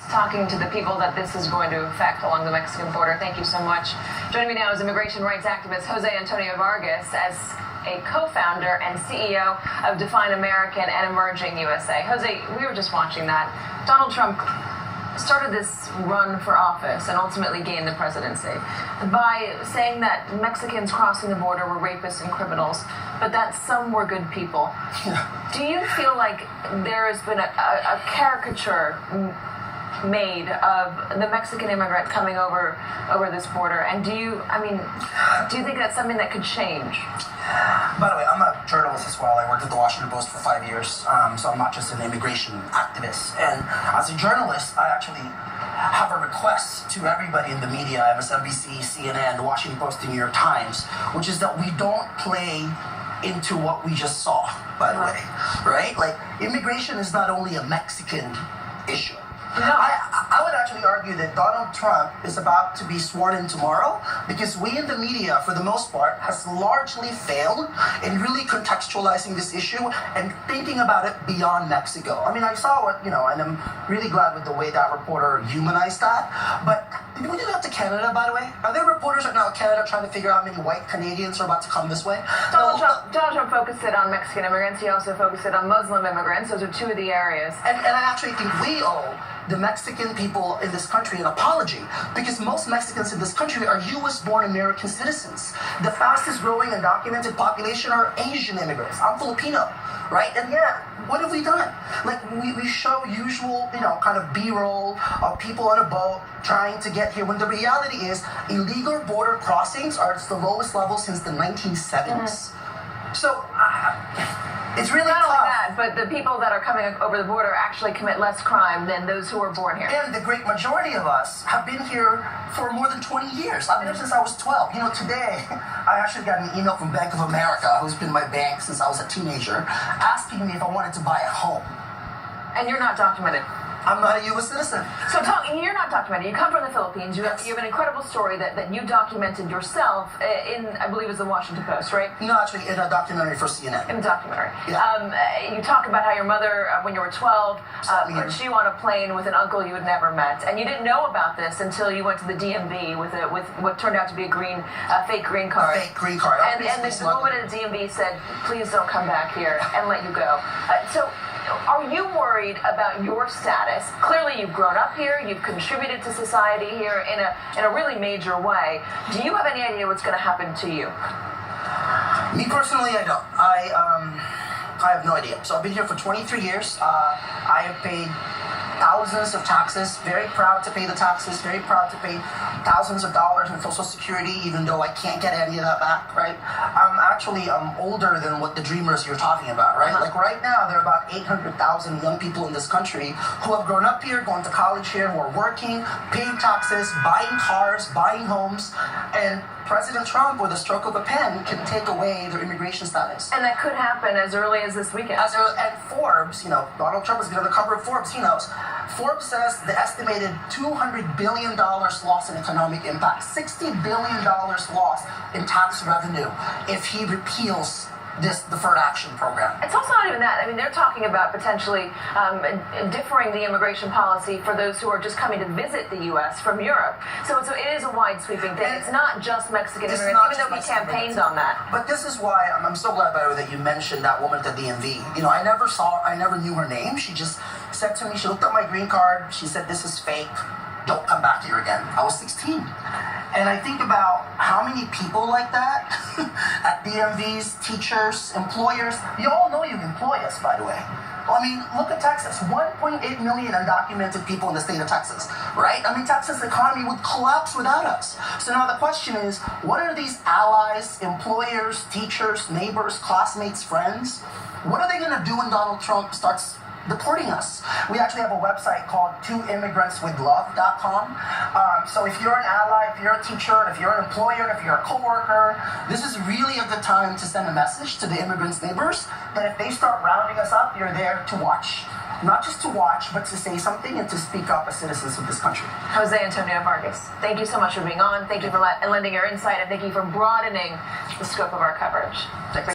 Talking to the people that this is going to affect along the Mexican border. Thank you so much. Joining me now is immigration rights activist Jose Antonio Vargas as a co-founder and CEO of Define American and Emerging USA. Jose, we were just watching that. Donald Trump started this run for office and ultimately gained the presidency by saying that Mexicans crossing the border were rapists and criminals, but that some were good people. Do you feel like there has been a caricature made of the Mexican immigrant coming over this border, and do you think that's something that could change? By the way, I'm a journalist as well. I worked at the Washington Post for 5 years, so I'm not just an immigration activist. And as a journalist, I actually have a request to everybody in the media, MSNBC, CNN, the Washington Post, the New York Times, which is that we don't play into what we just saw, by the way, right? Like, immigration is not only a Mexican issue. No. I would actually argue that Donald Trump is about to be sworn in tomorrow because we in the media, for the most part, has largely failed in really contextualizing this issue and thinking about it beyond Mexico. I mean, I saw what, and I'm really glad with the way that reporter humanized that. But did we do that to Canada, by the way? Are there reporters right now in Canada trying to figure out how many white Canadians are about to come this way? Donald Trump focused it on Mexican immigrants. He also focused it on Muslim immigrants. Those are two of the areas. And I actually think we owe the Mexican people in this country an apology, because most Mexicans in this country are U.S.-born American citizens. The fastest growing undocumented population are Asian immigrants. I'm Filipino, right? And yeah, what have we done? Like, we show usual, kind of B-roll of people on a boat trying to get here, when the reality is illegal border crossings are at the lowest level since the 1970s. So, it's really not tough. only that, but the people that are coming over the border actually commit less crime than those who were born here. And the great majority of us have been here for more than 20 years. I've been here since I was 12. Today, I actually got an email from Bank of America, who's been my bank since I was a teenager, asking me if I wanted to buy a home. And you're not documented. I'm not a U.S. citizen. So you're not documented. You come from the Philippines. You have an incredible story that you documented yourself in, I believe it was the Washington Post, right? No, actually, in a documentary for CNN. In a documentary. Yeah. You talk about how your mother, when you were 12, put you on a plane with an uncle you had never met. And you didn't know about this until you went to the DMV with what turned out to be a fake green card. A fake green card. And the woman at the DMV said, please don't come back here, and let you go. So are you worried about your status? Clearly, you've grown up here. You've contributed to society here in a really major way. Do you have any idea what's going to happen to you? Me personally, I don't. I have no idea. So I've been here for 23 years. I have paid thousands of taxes. Very proud to pay the taxes. Very proud to pay thousands of dollars in Social Security, even though I can't get any of that back, right? I'm older than what the dreamers you're talking about, right? Like right now, there are about 800,000 young people in this country who have grown up here, gone to college here, who are working, paying taxes, buying cars, buying homes, and President Trump, with a stroke of a pen, can take away their immigration status. And that could happen as early as this weekend. And Forbes, Donald Trump has been on the cover of Forbes, he knows. Forbes says the estimated $200 billion loss in economic impact, $60 billion loss in tax revenue if he repeals this deferred action program. It's also not even that. I mean, they're talking about potentially differing the immigration policy for those who are just coming to visit the U.S. from Europe. So it is a wide sweeping thing. It's not just Mexican immigrants, even though he campaigned on that. But this is why I'm so glad, by the way, that you mentioned that woman at the DMV. I never knew her name. She just said to me, she looked at my green card, she said, this is fake. Don't come back here again. I was 16. And I think about how many people like that at DMVs, teachers, employers. You all know you employ us, by the way. Well, I mean, look at Texas. 1.8 million undocumented people in the state of Texas, right? I mean, Texas economy would collapse without us. So now the question is, what are these allies, employers, teachers, neighbors, classmates, friends? What are they going to do when Donald Trump starts deporting us? We actually have a website called twoimmigrantswithlove.com. So if you're an ally, if you're a teacher, if you're an employer, if you're a coworker, this is really a good time to send a message to the immigrants' neighbors that if they start rounding us up, you're there to watch. Not just to watch, but to say something and to speak up as citizens of this country. Jose Antonio Vargas, thank you so much for being on. Thank you for lending your insight, and thank you for broadening the scope of our coverage.